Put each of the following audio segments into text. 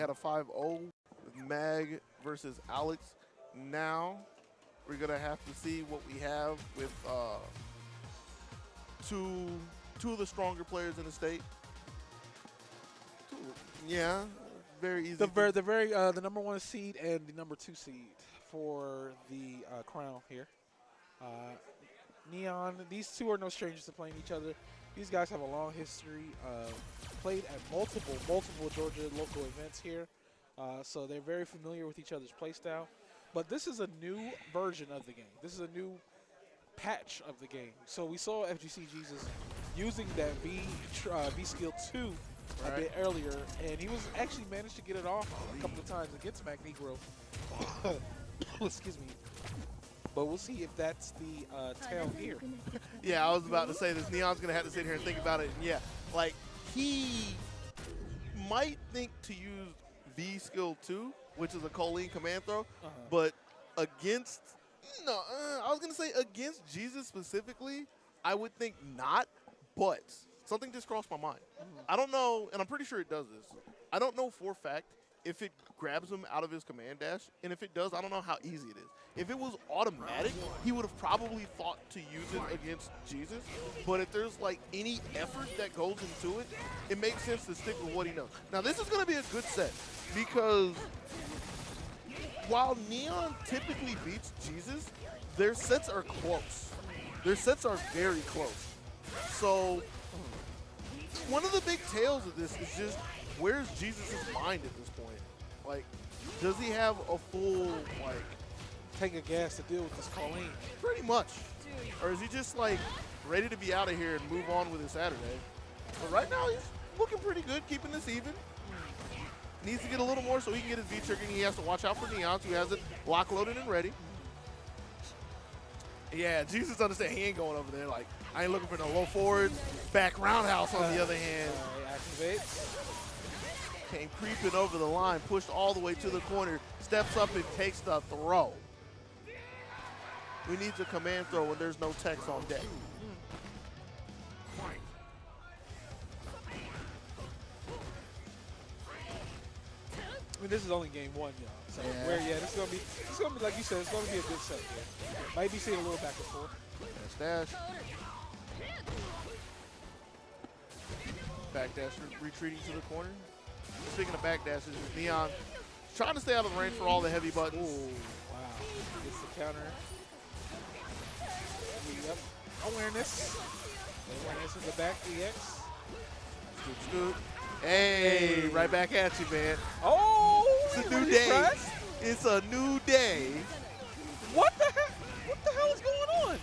had a 5-0 with Mag versus Alex. Now we're going to have to see what we have with two of the stronger players in the state. Yeah, very easy. The number 1 seed and the number 2 seed for the crown here. Neon, these two are no strangers to playing each other. These guys have a long history, played at multiple Georgia local events here. So they're very familiar with each other's play style. But this is a new version of the game. This is a new patch of the game. So we saw FGCJesus using that V skill 2 a bit earlier, and he was actually managed to get it off a couple of times against Magnegro. Excuse me. But we'll see if that's the tail here. Yeah, I was about to say this. Neon's going to have to sit here and think about it. And yeah, like he might think to use V skill 2, which is a choline command throw, but against, I was going to say against Jesus specifically, I would think not, but something just crossed my mind. I don't know, and I'm pretty sure it does this. I don't know for a fact if it grabs him out of his command dash, and if it does, I don't know how easy it is. If it was automatic, he would have probably thought to use it against Jesus, but if there's like any effort that goes into it, it makes sense to stick with what he knows. Now this is going to be a good set, because while Neon typically beats Jesus, their sets are close. Their sets are very close. So one of the big tales of this is just, where's Jesus' mind at this point? Like, does he have a full, like, tank of gas to deal with this Colleen? Pretty much. Or is he just, like, ready to be out of here and move on with his Saturday? But right now, he's looking pretty good, keeping this even. Needs to get a little more so he can get his V-trigger, and he has to watch out for Neon, who has it lock loaded and ready. Yeah, Jesus understands he ain't going over there. Like, I ain't looking for no low forwards. Back roundhouse on the other hand. Activates. Came creeping over the line, pushed all the way to the corner, steps up and takes the throw. We need a command throw when there's no text on deck. I mean, this is only game 1, y'all. So this is gonna be like you said, it's gonna be a good set here. Might be seeing a little back and forth. Dash. Back dash retreating to the corner. Speaking of back dashes, Neon trying to stay out of the range for all the heavy buttons. Ooh, wow. Gets the counter. Yep. Awareness. Awareness in the back, EX. Scoop, scoop. Hey, right back at you, man. Oh! It's a new day. It's a new day. What the heck? What the hell is going on?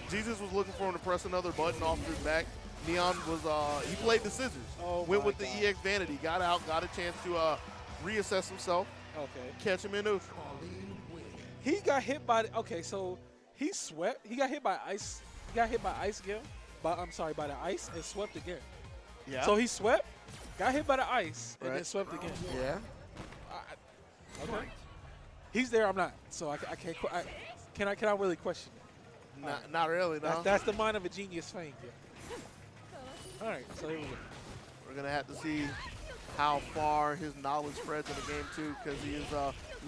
Jesus was looking for him to press another button off his back. Neon was, he played the scissors. Oh, went with the EX Vanity. Got out, got a chance to reassess himself. Okay. Catch him in neutral. He got hit by, so he swept. He got hit by ice. He got hit by ice again. By the ice and swept again. Yeah. So he swept, got hit by the ice, and then swept again. Yeah. Okay. He's there, I'm not. So I can't, can I really question it? Not really, no. That's the mind of a genius thing, yeah. All right, so here we go. We're going to have to see how far his knowledge spreads in the game, too, because he is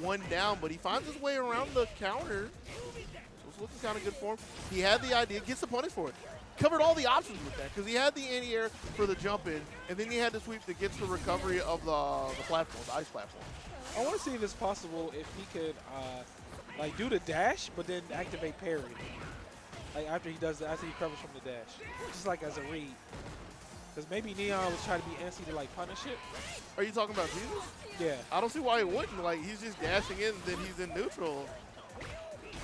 one down, but he finds his way around the counter. So it's looking kind of good for him. He had the idea, gets the punish for it. Covered all the options with that, because he had the anti-air for the jump in, and then he had the sweep that gets the recovery of the platform, the ice platform. I want to see if it's possible if he could, like, do the dash, but then activate parry. Like, after he covers from the dash. Just like as a read. Because maybe Neon was trying to be antsy to, like, punish it. Are you talking about Jesus? Yeah. I don't see why he wouldn't. Like, he's just dashing in, then he's in neutral.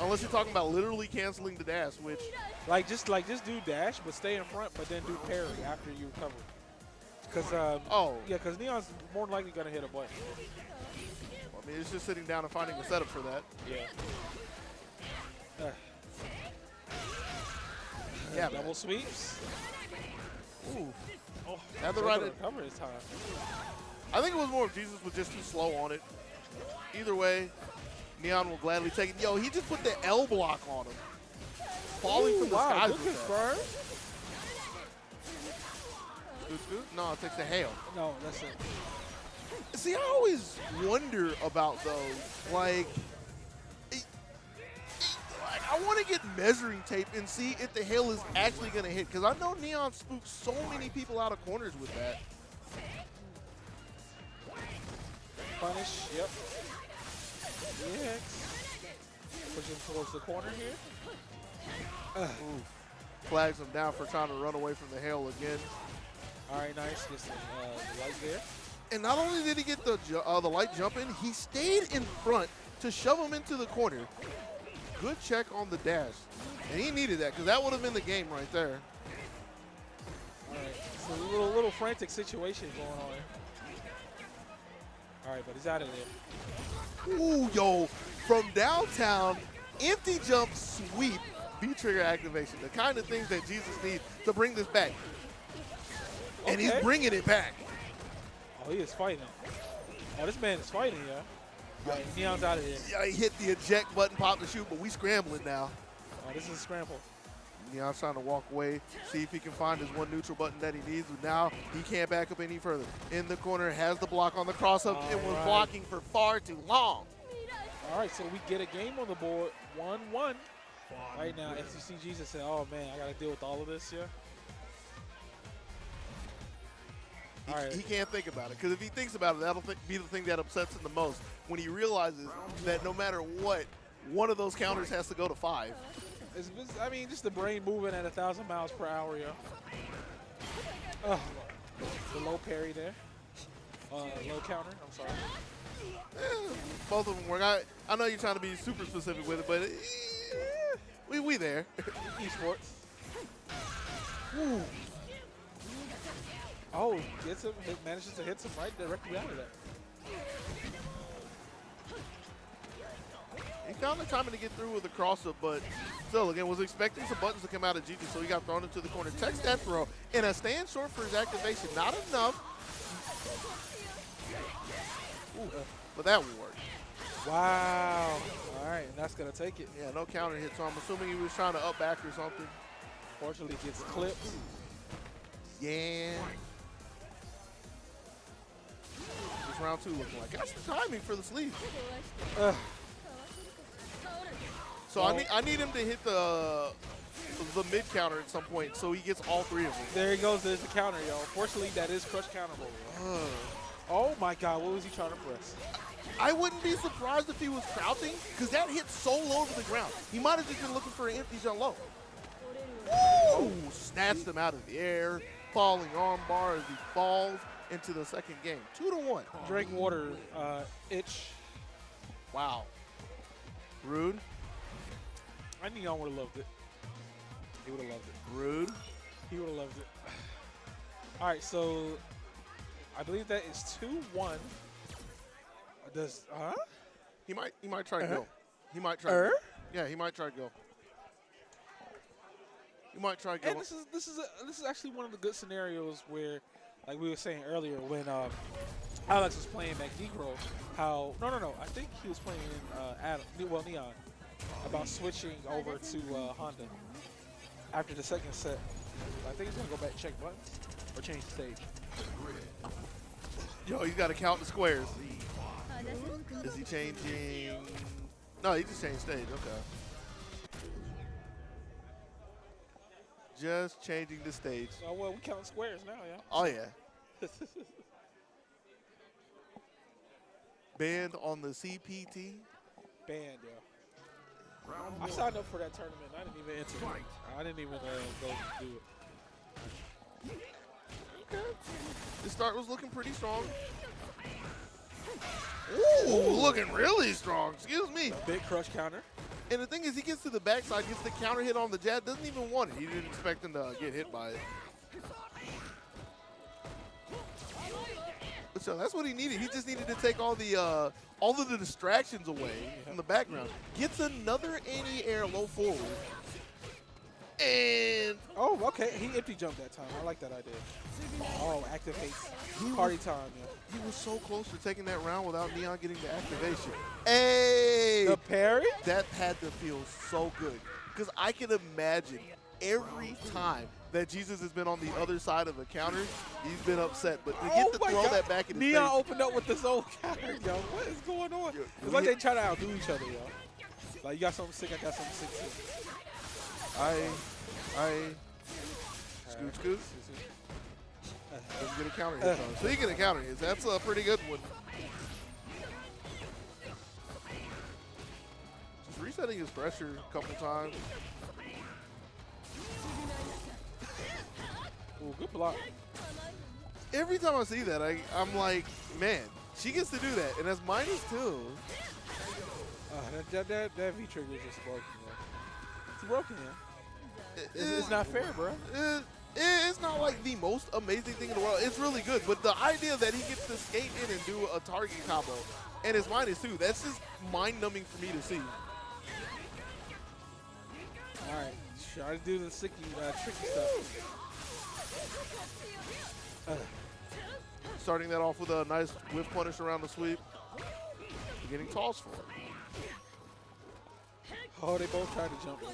Unless you're talking about literally canceling the dash, which... Like, just do dash, but stay in front, but then do parry after you recover. Because, because Neon's more than likely going to hit a button. I mean, it's just sitting down and finding the setup for that. Yeah. Yeah, double sweeps. Ooh. Oh, had the right recover this time. I think it was more of Jesus was just too slow on it. Either way, Neon will gladly take it. Yo, he just put the L block on him. Falling from the skies with that. Scoot, scoot? No, it takes the hail. No, that's it. See, I always wonder about those. Like, I want to get measuring tape and see if the hail is actually going to hit. Because I know Neon spooked so many people out of corners with that. Punish, yep. EX. Pushing towards the corner here. Ooh. Flags him down for trying to run away from the hail again. All right, nice. Gets the light there. And not only did he get the light jump in, he stayed in front to shove him into the corner. Good check on the dash. And he needed that because that would have been the game right there. All right, so a little frantic situation going on. All right, but he's out of there. Ooh, yo, from downtown, empty jump sweep, V-trigger activation, the kind of things that Jesus needs to bring this back. And he's bringing it back. Oh, he is fighting. Oh, this man is fighting, yeah. All right, Neon's out of there. Yeah, he hit the eject button, pop the shoot, but we scrambling now. Oh, this is a scramble. Neon's trying to walk away, see if he can find his one neutral button that he needs. But now he can't back up any further. In the corner, has the block on the cross-up. It was blocking for far too long. All right, so we get a game on the board, 1-1. Right now, FGCJesus said, oh, man, I got to deal with all of this, yeah? He can't think about it, because if he thinks about it, that'll be the thing that upsets him the most, when he realizes that no matter what, one of those counters has to go to 5. I mean, just the brain moving at 1,000 miles per hour, yeah. The low parry there. Low counter, I'm sorry. Both of them work. I know you're trying to be super specific with it, but we there. Esports. Ooh. Oh, gets him, manages to hit him right directly out of that. He found the timing to get through with the cross-up, but still, again, was expecting some buttons to come out of Gigi, so he got thrown into the corner. Tex that throw, and a stand short for his activation. Not enough. Ooh, but that will work. Wow. All right, and that's going to take it. Yeah, no counter hit, so I'm assuming he was trying to up back or something. Fortunately, gets clipped. Yeah. What's round 2 looking like? That's the timing for the sleeve. So I need him to hit the mid counter at some point, so he gets all 3 of them. There he goes. There's the counter, yo. Fortunately, that is crush counterable. Oh my God, what was he trying to press? I wouldn't be surprised if he was crouching, because that hit so low to the ground. He might have just been looking for an empty jump low. Ooh, snatched him out of the air, falling arm bar as he falls into the second game. 2-1. Drink water, itch. Wow. Rude. I knew Neon would have loved it. He would have loved it. Rude. He would have loved it. All right, so I believe that is 2-1. Does He might try to go. He might try. To go. Yeah, he might try to go. He might try to go. And this is actually one of the good scenarios where, like we were saying earlier, when Alex was playing McNegro, how no, I think he was playing Neon, about switching over to Honda after the second set. I think he's gonna go back and check buttons or change the stage. Yo, he's got to count the squares. Is he changing? No, he just changed stage. Okay. Just changing the stage. Oh, well, we count squares now, yeah. Oh, yeah. Banned on the CPT. Banned, yeah. I signed up for that tournament. I didn't even enter it. I didn't even go do it. Okay. The start was looking pretty strong. Ooh, looking really strong. Excuse me. Big crush counter. And the thing is, he gets to the backside, gets the counter hit on the jab, doesn't even want it. He didn't expect him to get hit by it. But so that's what he needed. He just needed to take all of the distractions away from the background. Gets another anti-air low forward. And oh, okay. He empty jumped that time. I like that idea. Oh, activates. Party time, yeah. He was so close to taking that round without Neon getting the activation. Hey! The parry? That had to feel so good. Because I can imagine every time that Jesus has been on the other side of the counter, he's been upset. But to get to my throw God. that back in his Neon face. opened up with this old counter, yo. What is going on? Yo, It's like they try to outdo each other, yo. Like, you got something sick, I got something sick too. Scoot, scoot. Doesn't get a counter hit. Speaking of counter hits, that's a pretty good one. Just resetting his pressure a couple times. Ooh, good block. Every time I see that, I'm like, man, she gets to do that, and that's -2. That V trigger is just broken, yo. It's broken, yeah. It's not fair, bro. It's not like the most amazing thing in the world. It's really good, but the idea that he gets to skate in and do a target combo and it's -2, that's just mind-numbing for me to see. All right, try to do the tricky stuff. Starting that off with a nice whip punish around the sweep. Getting tossed for it. Oh, they both tried to jump in.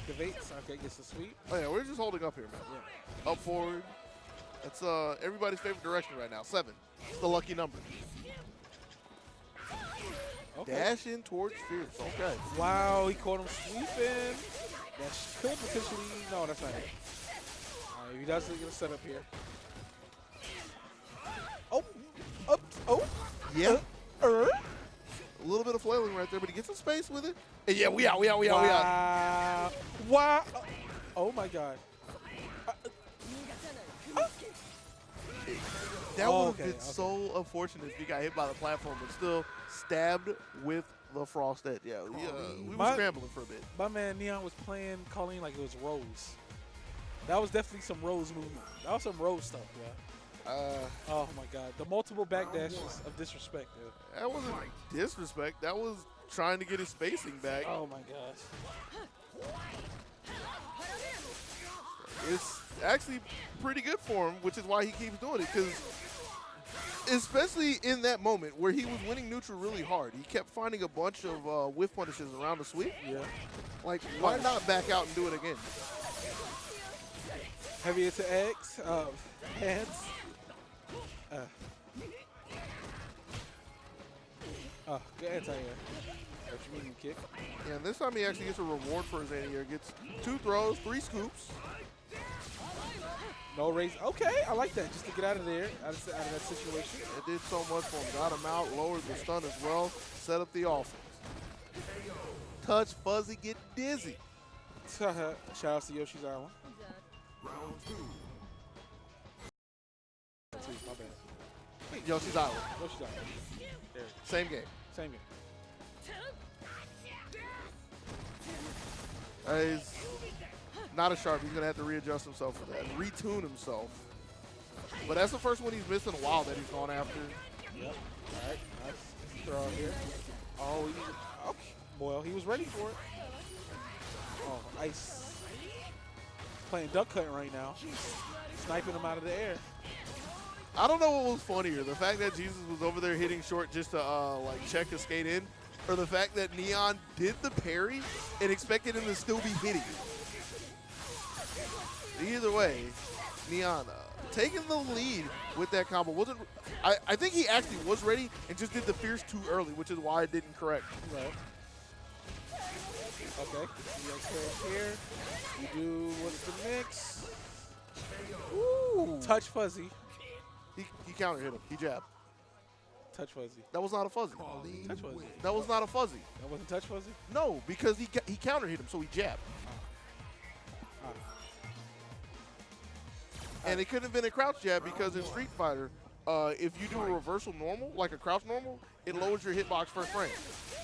Activates. Okay, gets the sweep. Oh yeah, we're just holding up here, man. Yeah. Up forward. That's everybody's favorite direction right now. 7. It's the lucky number. Okay. Dash in towards Fierce. Okay. Wow, he caught him sweeping. That could potentially. No, that's not it. All right, he does get a setup here. Oh, up, oh. Yeah. A little bit of flailing right there, but he gets some space with it. And yeah, we out. Wow. Oh my God. That would have been so unfortunate if he got hit by the platform, but still stabbed with the frost edge. Yeah, we were scrambling for a bit. My man Neon was playing Colleen like it was Rose. That was definitely some Rose movement. That was some Rose stuff, yeah. Oh my God, the multiple backdashes of disrespect, dude. That wasn't disrespect. That was trying to get his spacing back. Oh my gosh. It's actually pretty good for him, which is why he keeps doing it. Because especially in that moment where he was winning neutral really hard, he kept finding a bunch of whiff punishes around the sweep. Yeah. Like, why not back out and do it again? Heavy into X, hands. Good anti-air. What you mean, kick? Yeah, and this time he actually gets a reward for his anti-air. Gets 2 throws, 3 scoops. No raise. Okay, I like that. Just to get out of there, out of that situation. It did so much for him. Got him out, lowered the stun as well, set up the offense. Touch, fuzzy, get dizzy. Shout out to Yoshi's Island. Round 2. My bad. Yoshi's Island. Yoshi's Island. There. Same game. Same game. He's not a sharp. He's going to have to readjust himself for that. Retune himself. But that's the first one he's missed in a while that he's gone after. Yep. All right. Nice throw here. Oh, okay. Well, he was ready for it. Oh, ice. Playing duck hunting right now. Sniping him out of the air. I don't know what was funnier, the fact that Jesus was over there hitting short just to like check his skate in, or the fact that Neon did the parry and expected him to still be hitting. Either way, Neon taking the lead with that combo. I think he actually was ready and just did the fierce too early, which is why it didn't correct. Right. Okay. Here. You do what's the mix? Ooh. Touch fuzzy. He counter hit him. He jabbed. Touch fuzzy. That was not a fuzzy. Touch fuzzy. That was not a fuzzy. That wasn't touch fuzzy? No, because he counter hit him, so he jabbed. And it couldn't have been a crouch jab because in Street Fighter, if you do a reversal normal, like a crouch normal, it lowers your hitbox first frame.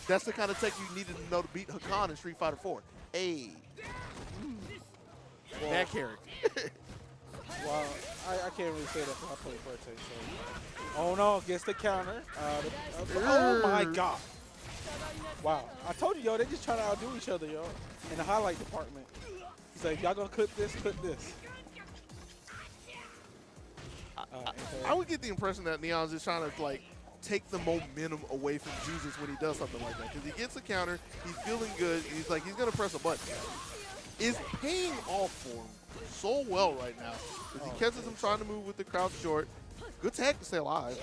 That's the kind of tech you needed to know to beat Hakan in Street Fighter 4. Hey. That character. Well, I can't really say that because I play Forte. So. Oh no, gets the counter. Oh my God. Wow. I told you, yo, they just trying to outdo each other, yo, in the highlight department. He's like, y'all gonna clip this, clip this. I would get the impression that Neon's just trying to like take the momentum away from Jesus when he does something like that. Because he gets a counter, he's feeling good, and he's like, he's gonna press a button. It's paying off for him so well right now. As he catches him trying to move with the crouch short. Good tag to stay alive.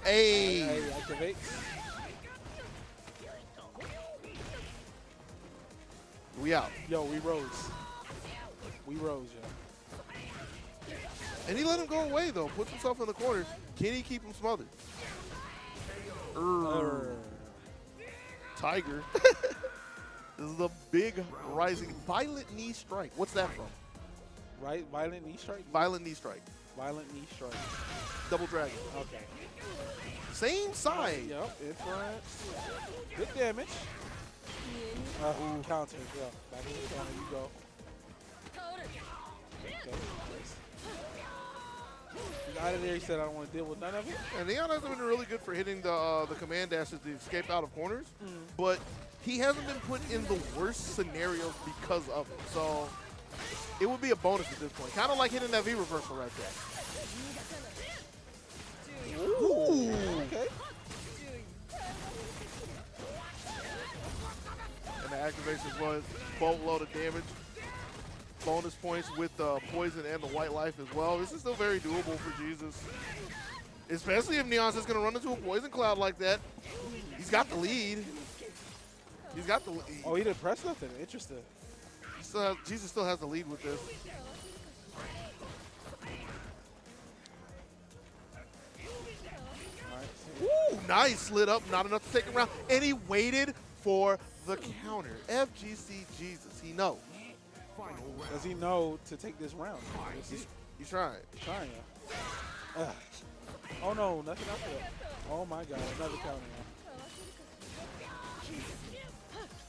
Hey. Hey, activate. We out. Yo, we rose. We rose, yo. And he let him go away, though. Puts himself in the corner. Can he keep him smothered? Tiger. This is a big rising. Violent knee strike. What's that from? Right? Violent knee strike? Violent knee strike. Violent knee strike. Double dragon. Okay. Same side. Yep, influence. Good damage. Counter, yeah. Back in the counter you go. Okay, nice. He's out of there. He said, I don't want to deal with none of it. And Neon hasn't been really good for hitting the command dashes to escape out of corners, but he hasn't been put in the worst scenarios because of it. So it would be a bonus at this point. Kind of like hitting that V reversal right there. Ooh. Okay. And the activation was boatload of damage. Bonus points with the poison and the white life as well. This is still very doable for Jesus. Especially if Neon's just going to run into a poison cloud like that. He's got the lead. He's got the lead. Oh, he didn't press nothing. Interesting. Jesus still has the lead with this. Ooh, nice. Lit up. Not enough to take him around. And he waited for the counter. FGCJesus. He knows. Does he know to take this round? He's trying. He's trying. Oh, no. Nothing after that. Oh, my God. Another counter.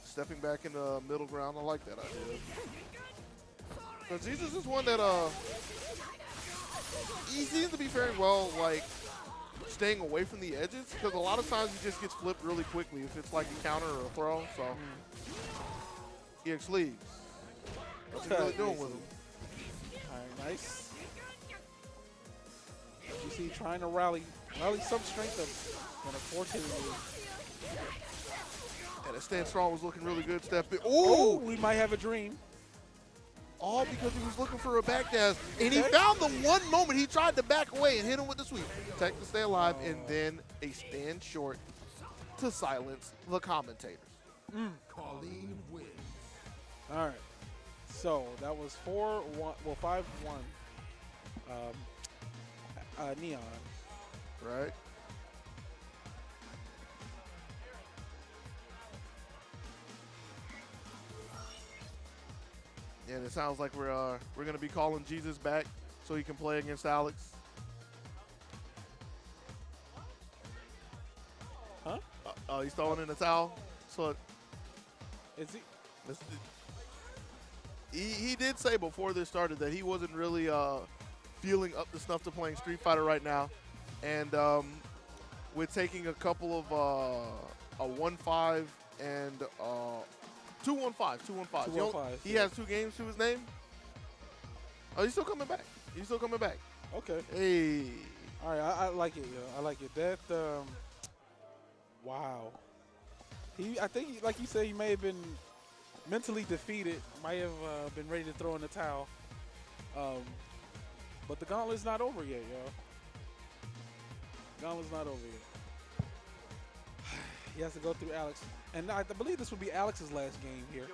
Stepping back in the middle ground. I like that idea. But Jesus is one that he seems to be faring well, like staying away from the edges, because a lot of times he just gets flipped really quickly if it's like a counter or a throw. So EX leaves. What's he really doing with him? All right, nice. You see, trying to rally some strength up. Gonna force him to. And that stand strong was looking really good. Step in. Oh, Ooh! we might have a dream. All because he was looking for a back dash. And he found the one moment he tried to back away and hit him with the sweep. Tech to stay alive, and then a stand short to silence the commentators. Colleen wins. All right. So that was 4-1. Well, 5-1. Neon. Right? And it sounds like we're gonna be calling Jesus back so he can play against Alex. Huh? He's throwing in the towel. So Is he? he did say before this started that he wasn't really feeling up to snuff to playing Street Fighter right now, and with taking a couple of a 1-5 and 2-1-5. 2-1-5, He has 2 games to his name. Oh, he's still coming back. He's still coming back. Okay. Hey. All right, I like it, yo. I like it. That, wow. I think, like you said, he may have been mentally defeated. Might have been ready to throw in the towel. But the gauntlet's not over yet, yo. Gauntlet's not over yet. He has to go through Alex. And I believe this will be Alex's last game here.